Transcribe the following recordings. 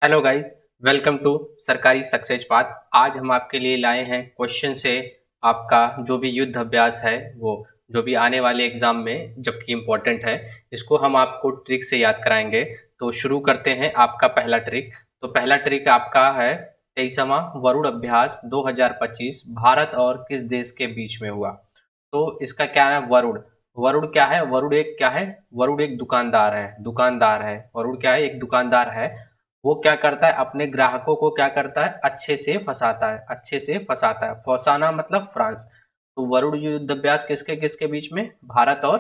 Hello guys, welcome to सरकारी success path. आज हम आपके लिए लाए हैं क्वेश्चन से आपका जो भी युद्ध अभ्यास है वो जो भी आने वाले एग्जाम में जबकि इम्पोर्टेंट है, इसको हम आपको ट्रिक से याद कराएंगे। तो शुरू करते हैं आपका पहला ट्रिक। तो पहला ट्रिक आपका है 23वां वरुण अभ्यास 2025 भारत और किस देश के बीच में हुआ। तो इसका क्या है? वरुण। वरुण क्या है? वरुण एक क्या है? वरुण एक दुकानदार है। वरुण क्या है? एक दुकानदार है। वो क्या करता है? अपने ग्राहकों को क्या करता है? अच्छे से फंसाता है। फंसाना मतलब फ्रांस। तो वरुण युद्ध अभ्यास किसके किसके बीच में? भारत और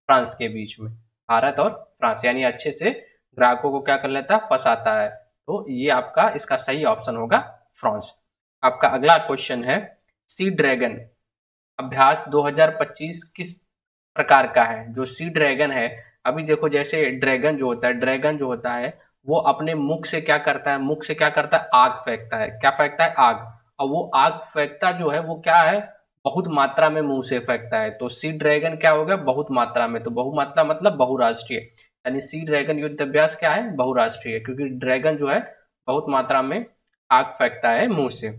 फ्रांस के बीच में। भारत और फ्रांस यानी अच्छे से ग्राहकों को क्या कर लेता है? फंसाता है। तो ये आपका इसका सही ऑप्शन होगा फ्रांस। आपका अगला क्वेश्चन है सी ड्रैगन अभ्यास 2025 किस प्रकार का है? जो सी ड्रैगन है, अभी देखो जैसे ड्रैगन जो होता है वो अपने मुख से क्या करता है? मुख से क्या करता है? आग फेंकता है। क्या फेंकता है? आग। और वो आग फेंकता जो है वो क्या है? बहुत मात्रा में मुंह से फेंकता है। तो सी ड्रैगन क्या हो गया? बहुत मात्रा में। तो बहुमात्रा मतलब बहुराष्ट्रीय, यानी सी ड्रैगन युद्ध अभ्यास क्या है? बहुराष्ट्रीय, क्योंकि ड्रैगन जो है बहुत मात्रा में आग फेंकता है मुंह से।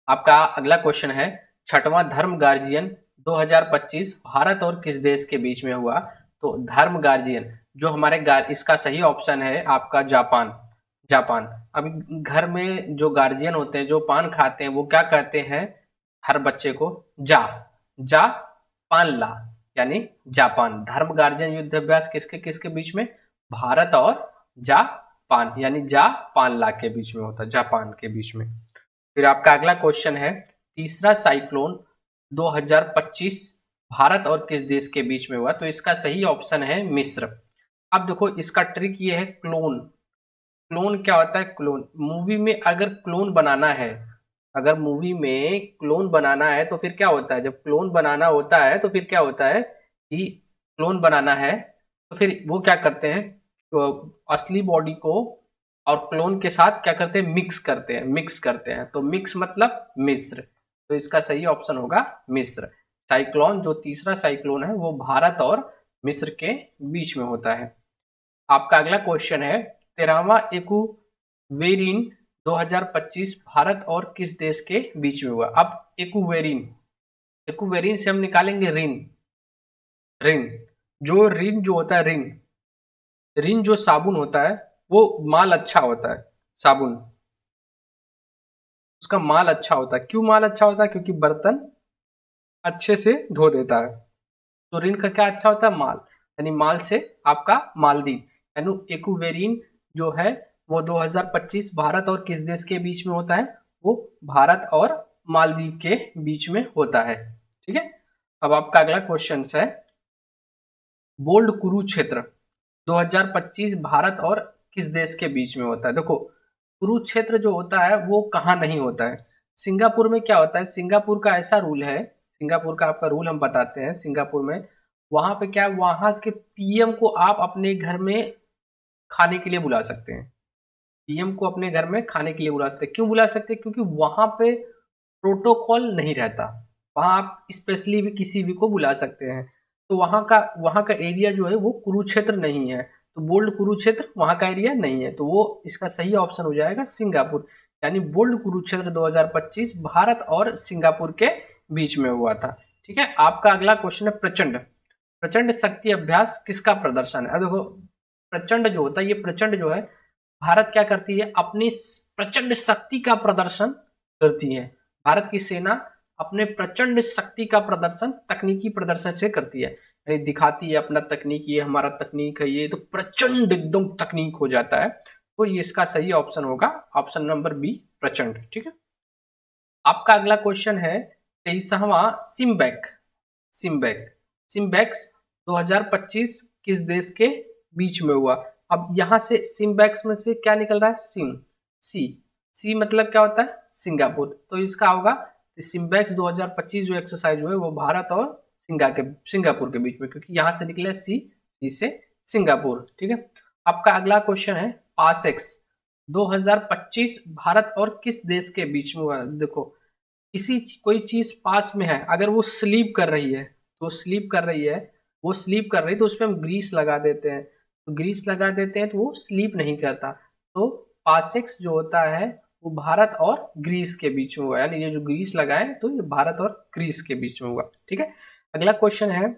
आपका अगला क्वेश्चन है छठवां धर्म गार्जियन 2025 भारत और किस देश के बीच में हुआ? तो धर्म गार्जियन जो हमारे इसका सही ऑप्शन है आपका जापान। जापान। अभी घर में जो गार्जियन होते हैं जो पान खाते हैं वो क्या कहते हैं हर बच्चे को? जा जा पान ला, यानी जापान। धर्म गार्जियन युद्ध अभ्यास किसके किसके बीच में? भारत और जापान, यानी जापान ला के बीच में होता है, जापान के बीच में। फिर आपका अगला क्वेश्चन है तीसरा साइक्लोन 2025 भारत और किस देश के बीच में हुआ? तो इसका सही ऑप्शन है मिस्र। अब देखो इसका ट्रिक ये है क्लोन। क्लोन क्या होता है? क्लोन मूवी में अगर क्लोन बनाना है, अगर मूवी में क्लोन बनाना है तो फिर क्या होता है? जब क्लोन बनाना होता है तो फिर क्या होता है कि क्लोन बनाना है तो फिर वो क्या करते हैं? असली बॉडी को और क्लोन के साथ क्या करते हैं? मिक्स करते हैं। तो मिक्स मतलब मिस्र। तो इसका सही ऑप्शन होगा मिस्र। साइक्लोन जो तीसरा साइक्लोन है वो भारत और मिस्र के बीच में होता है। आपका अगला क्वेश्चन है 13वां इकुवेरिन 2025 भारत और किस देश के बीच में हुआ? अब इकुवेरिन, इकुवेरिन से हम निकालेंगे रिन। रिन जो रिन जो होता है रिन, रिन जो साबुन होता है वो माल अच्छा होता है। साबुन उसका माल अच्छा होता है। क्यों माल अच्छा होता है? क्योंकि बर्तन अच्छे से धो देता है। तो ऋण का क्या अच्छा होता है? माल, यानी माल से आपका मालदीव, यानी इक्वेरिन जो है वो 2025 भारत और किस देश के बीच में होता है? वो भारत और मालदीव के बीच में होता है। ठीक है। अब आपका अगला क्वेश्चन है बोल्ड कुरुक्षेत्र 2025 भारत और किस देश के बीच में होता है? देखो कुरुक्षेत्र जो होता है वो कहाँ नहीं होता है? सिंगापुर में क्या होता है? सिंगापुर का ऐसा रूल है, सिंगापुर का आपका रूल हम बताते हैं। सिंगापुर में वहां पे क्या है? वहां के पीएम को आप अपने घर में खाने के लिए बुला सकते हैं। पीएम को अपने घर में खाने के लिए बुला सकते हैं। क्यों बुला सकते हैं? क्योंकि वहां पे प्रोटोकॉल नहीं रहता। वहां आप स्पेशली भी किसी भी को बुला सकते हैं। तो वहां का एरिया जो है वो कुरुक्षेत्र नहीं है। तो बोल्ड कुरुक्षेत्र वहां का एरिया नहीं है। तो वो इसका सही ऑप्शन हो जाएगा सिंगापुर, यानी बोल्ड कुरुक्षेत्र 2025 भारत और सिंगापुर के बीच में हुआ था। ठीक है। आपका अगला क्वेश्चन है प्रचंड। प्रचंड शक्ति अभ्यास किसका प्रदर्शन है? अब देखो प्रचंड जो होता है, ये प्रचंड जो है भारत क्या करती है? अपनी प्रचंड शक्ति का प्रदर्शन करती है। भारत की सेना अपने प्रचंड शक्ति का प्रदर्शन तकनीकी प्रदर्शन से करती है, यानी दिखाती है अपना तकनीक, ये हमारा तकनीक है, ये तो प्रचंड एकदम तकनीक हो जाता है। तो ये इसका सही ऑप्शन होगा ऑप्शन नंबर बी, प्रचंड। ठीक है। आपका अगला क्वेश्चन है 23वां सिम्बैक। सिम्बैक सिम्बैक्स 2025 किस देश के बीच में हुआ? अब यहां से सिम्बैक्स में से क्या निकल रहा है? सी। सी मतलब क्या होता है? सिंगापुर। तो इसका होगा सिम्बैक्स 2025 जो एक्सरसाइज हुए वो भारत और सिंगापुर के बीच में, क्योंकि यहां से निकले सी से सिंगापुर। ठीक है। आपका अगला क्वेश्चन है पासएक्स 2025 भारत और किस देश के बीच में हुआ? देखो किसी कोई चीज पास में है, अगर वो स्लीप कर रही है तो स्लीप कर रही है, वो स्लीप कर रही है तो उस पर हम ग्रीस लगा देते हैं। तो ग्रीस लगा देते हैं तो वो स्लीप नहीं करता। तो पासेक्स जो होता है वो भारत और ग्रीस के बीच में हुआ, यानी ये जो ग्रीस लगा है तो ये भारत और ग्रीस के बीच में हुआ। ठीक है, अगला क्वेश्चन है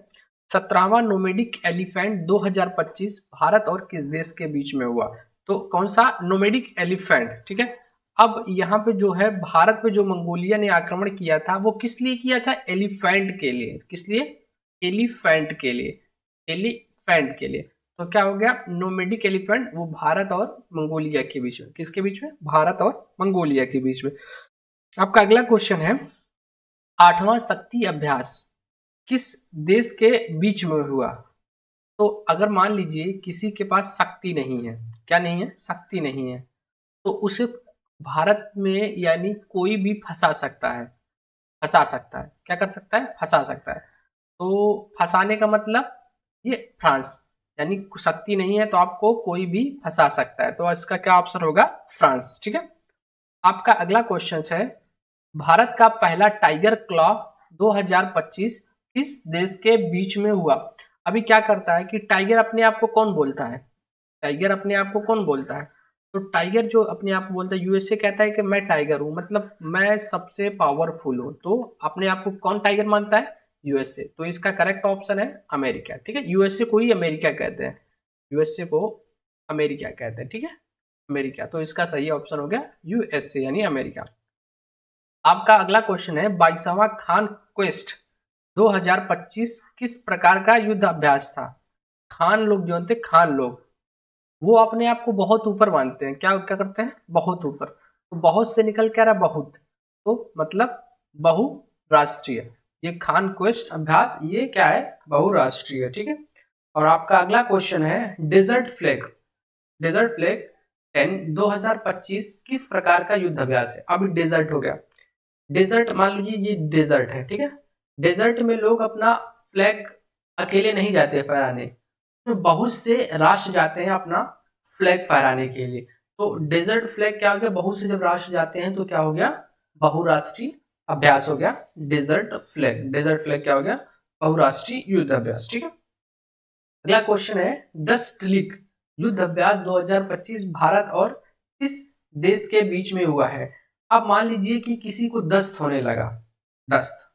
17वां नोमेडिक एलिफेंट 2025 भारत और किस देश के बीच में हुआ? तो कौन सा नोमेडिक एलिफेंट? ठीक है, अब यहाँ पे जो है भारत पे जो मंगोलिया ने आक्रमण किया था वो किस लिए किया था? एलिफेंट के लिए। किस लिए? एलिफेंट के लिए। एलिफेंट के लिए। तो क्या हो गया? नोमेडिक एलिफेंट वो भारत और मंगोलिया के बीच में। किसके बीच में? भारत और मंगोलिया के बीच में। आपका अगला क्वेश्चन है 8वां शक्ति अभ्यास किस देश के बीच में हुआ? तो अगर मान लीजिए किसी के पास शक्ति नहीं है, क्या नहीं है? शक्ति नहीं है, तो उसे भारत में यानी कोई भी फंसा सकता है। फंसा सकता है, क्या कर सकता है? फंसा सकता है। तो फंसाने का मतलब ये फ्रांस, यानी शक्ति नहीं है तो आपको कोई भी फंसा सकता है, तो इसका क्या ऑप्शन होगा? फ्रांस। ठीक है, आपका अगला क्वेश्चन है भारत का पहला टाइगर क्लॉ 2025 किस देश के बीच में हुआ? अभी क्या करता है कि टाइगर अपने आप को कौन बोलता है? टाइगर अपने आप को कौन बोलता है? तो टाइगर जो अपने आप को बोलता है, यूएसए कहता है कि मैं टाइगर हूं, मतलब मैं सबसे पावरफुल हूं, तो अपने आप को कौन टाइगर मानता है? यूएसए। तो इसका करेक्ट ऑप्शन है अमेरिका। ठीक है, यूएसए को ही अमेरिका कहते हैं, यूएसए को अमेरिका कहते हैं। ठीक है, अमेरिका। तो इसका सही ऑप्शन हो गया यूएसए यानी अमेरिका। आपका अगला क्वेश्चन है 22वां खान क्वेस्ट 2025 किस प्रकार का युद्ध अभ्यास था? खान लोग जो होते, खान लोग वो अपने आप को बहुत ऊपर मानते हैं। क्या क्या करते हैं? बहुत ऊपर। तो बहुत से निकल क्या रहा? बहुत। तो मतलब बहुराष्ट्रीय। ये खान क्वेस्ट अभ्यास ये क्या है? बहुराष्ट्रीय। ठीक है, और आपका अगला क्वेश्चन है डेजर्ट फ्लैग। डेजर्ट फ्लैग 2025 किस प्रकार का युद्ध अभ्यास है? अभी डेजर्ट हो गया। डेजर्ट मान लीजिए ये डेजर्ट है। ठीक है, डेजर्ट में लोग अपना फ्लैग अकेले नहीं जाते फहराने, तो बहुत से राष्ट्र जाते हैं अपना फ्लैग फहराने के लिए। तो डेजर्ट फ्लैग क्या हो गया? बहुत से जब राष्ट्र जाते हैं तो क्या हो गया? बहुराष्ट्रीय अभ्यास हो गया डेजर्ट फ्लैग। डेजर्ट फ्लैग क्या हो गया? बहुराष्ट्रीय युद्ध अभ्यास। ठीक है, अगला क्वेश्चन है डस्ट लीग युद्ध अभ्यास 2025 भारत और किस देश के बीच में हुआ है? अब मान लीजिए कि किसी को दस्त होने लगा, दस्त,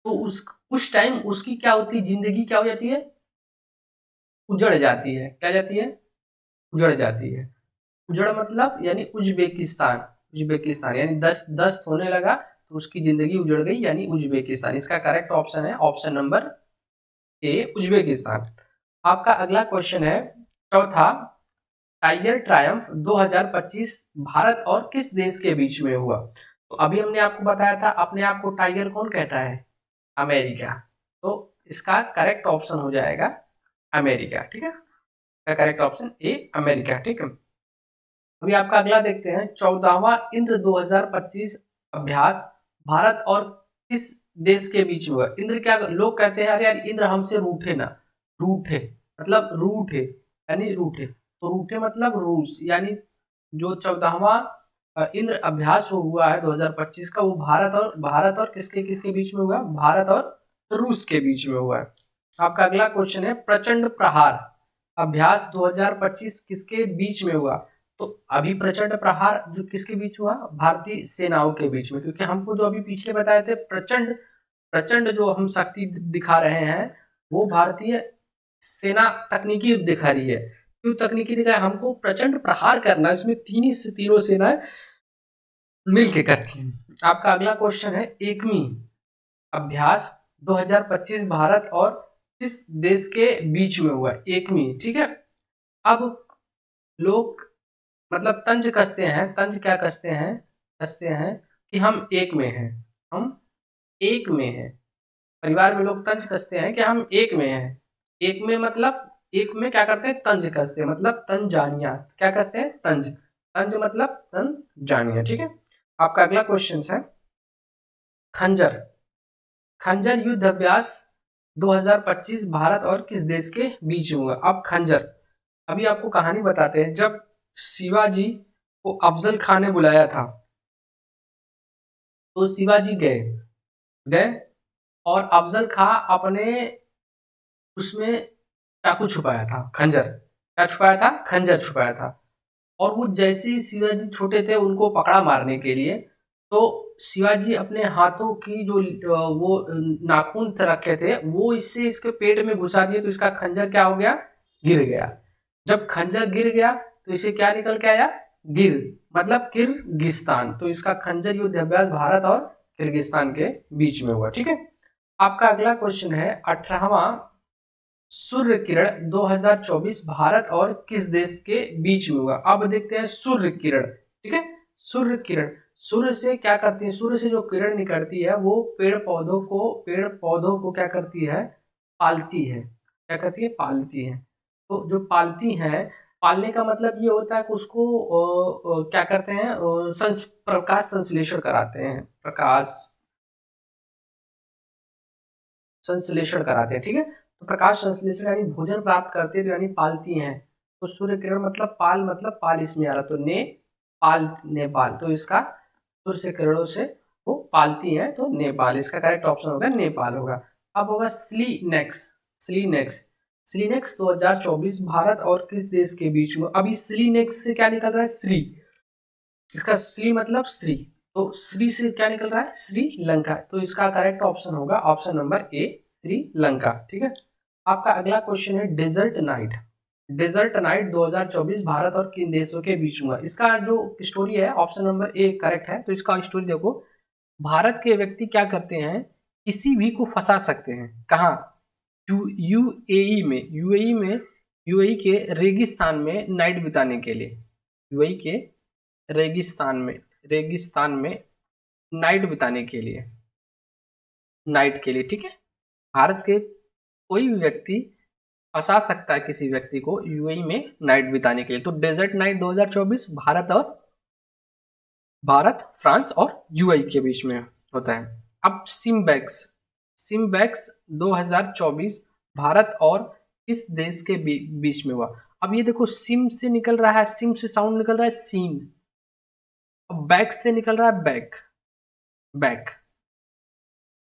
तो उस टाइम उसकी क्या होती है? जिंदगी क्या हो जाती है? उजड़ जाती है। क्या जाती है? उजड़ जाती है। उजड़ मतलब यानी उज्बेकिस्तान। उज्बेकिस्तान यानी दस्त दस्त होने लगा तो उसकी जिंदगी उजड़ गई, यानी उज्बेकिस्तान। इसका करेक्ट ऑप्शन है ऑप्शन नंबर ए, उज्बेकिस्तान। आपका अगला क्वेश्चन है चौथा टाइगर ट्रायम्फ 2025 भारत और किस देश के बीच में हुआ? तो अभी हमने आपको बताया था अपने आप को टाइगर कौन कहता है? अमेरिका। तो इसका करेक्ट ऑप्शन हो जाएगा अमेरिका। ठीक है, इसका करेक्ट ऑप्शन ए अमेरिका। ठीक है, अभी आपका अगला देखते हैं 14वां इंद्र 2025 अभ्यास भारत और किस देश के बीच में हुआ? इंद्र क्या लोग कहते हैं? अरे यार इंद्र हमसे रूठे ना। रूठे मतलब रूठे यानी रूठे, तो रूठे मतलब रूस, यानी जो 14वां इंद्र अभ्यास हुआ है 2025 का, वो भारत और किसके किसके बीच में हुआ? भारत और रूस के बीच में हुआ है। आपका अगला क्वेश्चन है प्रचंड प्रहार अभ्यास 2025 किसके बीच में हुआ? तो अभी प्रचंड प्रहार जो किसके बीच हुआ? भारतीय सेनाओं के बीच में, क्योंकि हमको जो अभी पिछले बताए थे प्रचंड प्रचंड जो हम शक्ति दिखा रहे हैं वो भारतीय सेना तकनीकी युद्ध दिखा रही है। क्यों तकनीकी दिखा है? हमको प्रचंड प्रहार करना है, इसमें तीनों सेनाएं मिलके करती हैं। आपका अगला क्वेश्चन है एकमी अभ्यास 2025 भारत और किस देश के बीच में हुआ? एकमी। ठीक है, अब लोग मतलब तंज कसते हैं। तंज क्या कसते हैं? कसते हैं कि हम एक में हैं, हम एक में हैं। परिवार में लोग तंज कसते हैं कि हम एक में हैं। एक में मतलब एक में क्या करते हैं? तंज कसते हैं, मतलब तंजानिया। क्या कसते हैं? तंज। तंज मतलब तंजानिया। ठीक है, आपका अगला क्वेश्चन है खंजर। खंजर युद्ध अभ्यास 2025 भारत और किस देश के बीच में हुआ? अब खंजर अभी आपको कहानी बताते हैं। जब शिवाजी को अफजल खान ने बुलाया था तो शिवाजी गए गए और अफजल खां अपने उसमें चाकू छुपाया था, खंजर। क्या छुपाया था? खंजर छुपाया था। और वो जैसे ही शिवाजी छोटे थे उनको पकड़ा मारने के लिए, तो शिवाजी अपने हाथों की जो वो नाखून रखे थे वो इससे इसके पेट में घुसा दिए, तो इसका खंजर क्या हो गया, गिर गया। जब खंजर गिर गया तो इसे क्या निकल के आया, गिर, मतलब किर्गिस्तान। तो इसका खंजर युद्ध अभ्यास भारत और किर्गिस्तान के बीच में हुआ। ठीक है, आपका अगला क्वेश्चन है 18वां, सूर्य किरण 2024 भारत और किस देश के बीच में हुआ। अब देखते हैं सूर्य किरण। ठीक है, सूर्य किरण, सूर्य से क्या करती है, सूर्य से जो किरण निकलती है वो पेड़ पौधों को क्या करती है, पालती है। क्या करती है, पालती है। तो जो पालती है, पालने का मतलब ये होता है कि उसको क्या करते हैं, प्रकाश संश्लेषण कराते हैं, प्रकाश संश्लेषण कराते हैं। ठीक है, तो प्रकाश संश्लेषण यानी भोजन प्राप्त करती है, तो यानी पालती हैं। तो सूर्य किरण मतलब पाल इसमें आ रहा, तो पाल, नेपाल। तो इसका सूर्य किरणों से वो पालती हैं, तो नेपाल इसका करेक्ट ऑप्शन होगा, नेपाल होगा। अब होगा स्लीनेक्स, स्लीनेक्स, स्लीनेक्स 2024 भारत और किस देश के बीच में। अभी स्लीनेक्स से क्या निकल रहा है, श्री, इसका श्री मतलब श्री, तो श्री से क्या निकल रहा है, श्रीलंका। तो इसका करेक्ट ऑप्शन होगा ऑप्शन नंबर ए, श्रीलंका। ठीक है, आपका अगला क्वेश्चन है Desert Knight, Desert Knight 2024 Bharat और किन देशों के बीच में। इसका जो स्टोरी है ऑप्शन नंबर ए करेक्ट है। तो इसका स्टोरी देखो, भारत के व्यक्ति क्या करते हैं, किसी भी को फंसा सकते हैं, कहाँ, यूएई में, यूएई के रेगिस्तान में नाइट बिताने के लिए, यूएई के रेगिस्तान में नाइट बिताने के लिए, नाइट के लिए। ठीक है, भारत के कोई भी व्यक्ति फंसा सकता है किसी व्यक्ति को यूएई में नाइट बिताने के लिए। तो डेजर्ट नाइट 2024 भारत फ्रांस और यूएई के बीच में होता है। अब सिम्बैक्स 2024 भारत और किस देश के बीच में हुआ। अब ये देखो, सिम से निकल रहा है, सिम से साउंड निकल रहा है सीम, अब बैक से निकल रहा है बैक, बैक।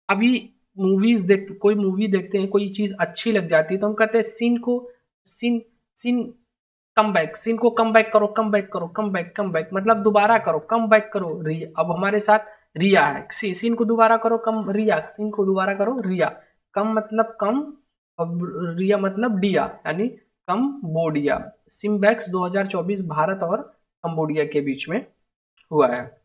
अभी कोई मूवी देखते हैं, कोई चीज अच्छी लग जाती है तो हम कहते हैं scene scene come back, scene को कम बैक करो, कम बैक मतलब दोबारा करो, कम बैक करो। रिया, अब हमारे साथ रिया है, सीन को दोबारा करो, कम, रिया, सीन को दोबारा करो, रिया, कम मतलब कम, अब रिया मतलब डिया, यानी कंबोडिया। सिम्बैक्स 2024 भारत और कंबोडिया के बीच में हुआ है।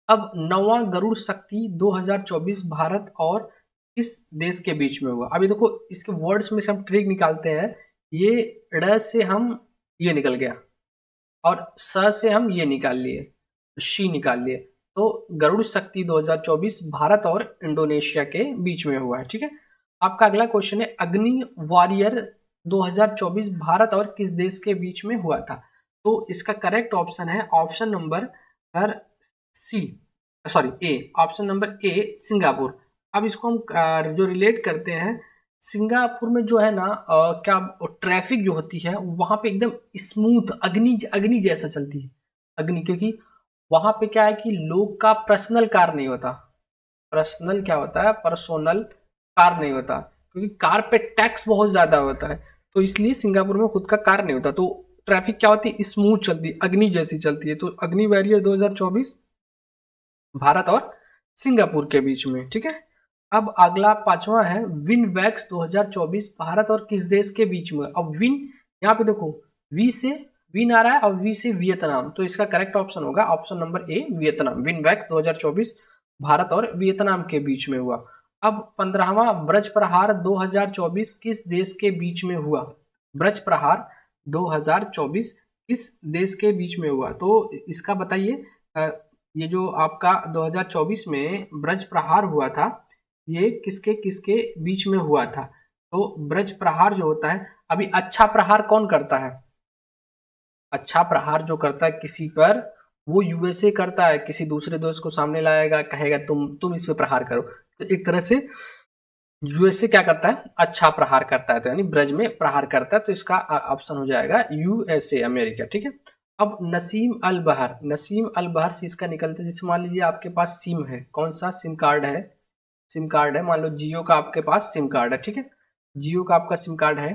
अब 9वां गरुड़ शक्ति 2024 भारत और किस देश के बीच में हुआ। अभी देखो, इसके वर्ड्स में से हम ट्रिक निकालते हैं, ये ड़ से हम ये निकल गया और स से हम ये निकाल लिए, शी निकाल लिए। तो गरुड़ शक्ति 2024 भारत और इंडोनेशिया के बीच में हुआ है। ठीक है, आपका अगला क्वेश्चन है अग्नि वॉरियर 2024 भारत और किस देश के बीच में हुआ था। तो इसका करेक्ट ऑप्शन है option number C, sorry A, option number A, Singapore. अब इसको हम जो रिलेट करते हैं, सिंगापुर में जो है ना क्या ट्रैफिक जो होती है वहां पे एकदम स्मूथ अग्नि जैसा चलती है, अग्नि, क्योंकि वहां पे क्या है कि लोग का पर्सनल कार नहीं होता, पर्सनल क्या होता है, पर्सोनल कार नहीं होता, क्योंकि कार पे टैक्स बहुत ज्यादा होता है, तो इसलिए सिंगापुर में खुद का कार नहीं होता। तो ट्रैफिक क्या होती है, स्मूथ चलती है, अग्नि जैसी चलती है। तो अग्नि वॉरियर 2024 भारत और सिंगापुर के बीच में। ठीक है, अब अगला 5वां है विनवैक्स 2024 भारत और किस देश के बीच में। अब विन, यहाँ पे देखो, वी से विन आ रहा है और वी से वियतनाम, तो इसका करेक्ट ऑप्शन होगा option number A, Vietnam. Vinbax 2024 Bharat और वियतनाम के बीच में हुआ। अब 15वां ब्रज प्रहार 2024 किस देश के बीच में हुआ। ब्रज प्रहार 2024 किस देश के बीच में हुआ, तो इसका बताइए। ये जो आपका 2024 में ब्रज प्रहार हुआ था, ये किसके किसके बीच में हुआ था। तो ब्रज प्रहार जो होता है, अभी अच्छा प्रहार कौन करता है, अच्छा प्रहार जो करता है किसी पर, वो यूएसए करता है, किसी दूसरे देश को सामने लाएगा, कहेगा तुम इस पे प्रहार करो। तो एक तरह से यूएसए क्या करता है, अच्छा प्रहार करता है, तो यानी ब्रज में प्रहार करता है, तो इसका ऑप्शन हो जाएगा यूएसए, अमेरिका। ठीक है, अब नसीम अल बहर से इसका निकलता है, जैसे मान लीजिए आपके पास सिम है, कौन सा सिम कार्ड है, मान लो जियो का आपके पास सिम कार्ड है। ठीक है, जियो का आपका सिम कार्ड है,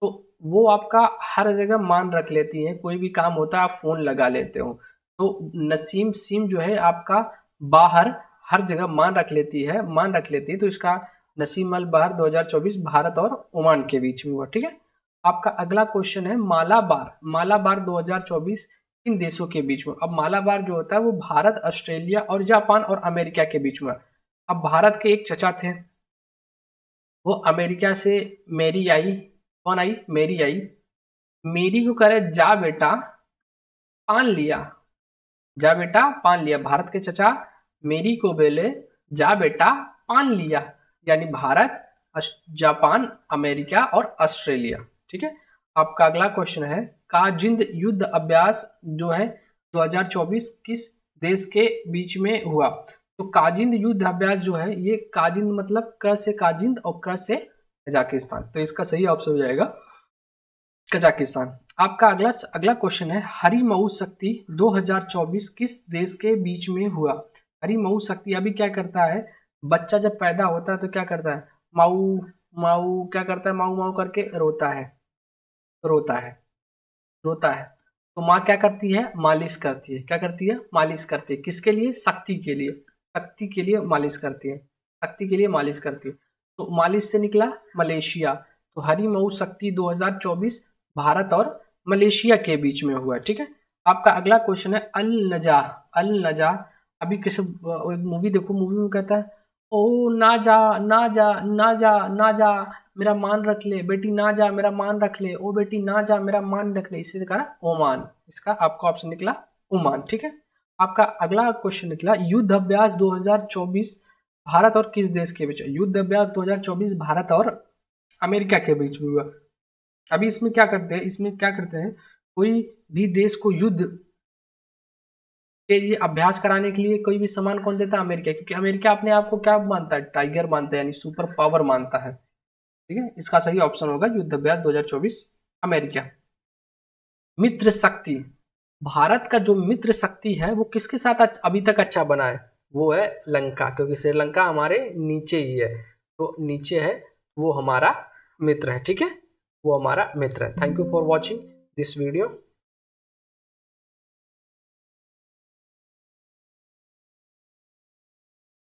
तो वो आपका हर जगह मान रख लेती हैं, कोई भी काम होता है आप फ़ोन लगा लेते हो। तो नसीम सिम जो है आपका बाहर हर जगह मान रख लेती है, तो इसका नसीम अल बहर 2024 भारत और ओमान के बीच में हुआ, ठीक है। आपका अगला क्वेश्चन है मालाबार 2024 किन देशों के बीच में। अब मालाबार जो होता है वो भारत, ऑस्ट्रेलिया और जापान और अमेरिका के बीच में। अब भारत के एक चचा थे, वो अमेरिका से मेरी आई, कौन आई, मेरी आई, मेरी को करे जा बेटा पान लिया, जा बेटा पान लिया। भारत के चचा मेरी को बोले जा बेटा पान लिया, यानी भारत, जापान, अमेरिका और ऑस्ट्रेलिया, ठीक है। आपका अगला क्वेश्चन है काजिंद युद्ध अभ्यास जो है 2024 किस देश के बीच में हुआ। तो काजिंद युद्ध अभ्यास जो है, ये काजिंद मतलब क से काजिंद और क से कजाकिस्तान, तो इसका सही ऑप्शन हो जाएगा कजाकिस्तान। आपका अगला अगला क्वेश्चन है हरिमऊ शक्ति 2024 किस देश के बीच में हुआ। हरिमऊ शक्ति अभी क्या करता है, बच्चा जब पैदा होता है तो क्या करता है, माऊ माऊ क्या करता है, माऊ माऊ करके रोता है, रोता है, रोता है। तो माँ क्या करती है, मालिश करती है, क्या करती है, मालिश करती है, किसके लिए, शक्ति के लिए, शक्ति के लिए मालिश करती है, शक्ति के लिए मालिश करती है। तो मालिश से निकला मलेशिया। तो हरिमऊ शक्ति 2024 भारत और मलेशिया के बीच में हुआ, ठीक है। आपका अगला क्वेश्चन है अल नजा, अल नजा। अभी किसी एक मूवी देखो, मूवी में कहता है ओ ना जा ना जा ना जा ना जा मेरा मान रख ले, बेटी ना जा मेरा मान रख ले, ओ बेटी ना जा मेरा मान रख ले, इससे निकला ओमान, इसका आपका ऑप्शन निकला ओमान, ठीक है। आपका अगला क्वेश्चन निकला युद्ध अभ्यास 2024 भारत और किस देश के बीच। युद्ध अभ्यास 2024 भारत और अमेरिका के बीच में हुआ। अभी इसमें क्या करते हैं, इसमें क्या करते हैं, कोई भी देश को युद्ध के लिए अभ्यास कराने के लिए कोई भी सामान कौन देता है, अमेरिका, क्योंकि अमेरिका अपने आप को क्या मानता है, टाइगर मानता है, यानी सुपर पावर मानता है, ठीक है। इसका सही ऑप्शन होगा युद्ध अभ्यास 2024 अमेरिका। मित्र शक्ति, भारत का जो मित्र शक्ति है वो किसके साथ अभी तक अच्छा बना है, वो है लंका, क्योंकि श्रीलंका हमारे नीचे ही है, तो नीचे है वो हमारा मित्र है, ठीक है, वो हमारा मित्र है। Thank you for watching this video.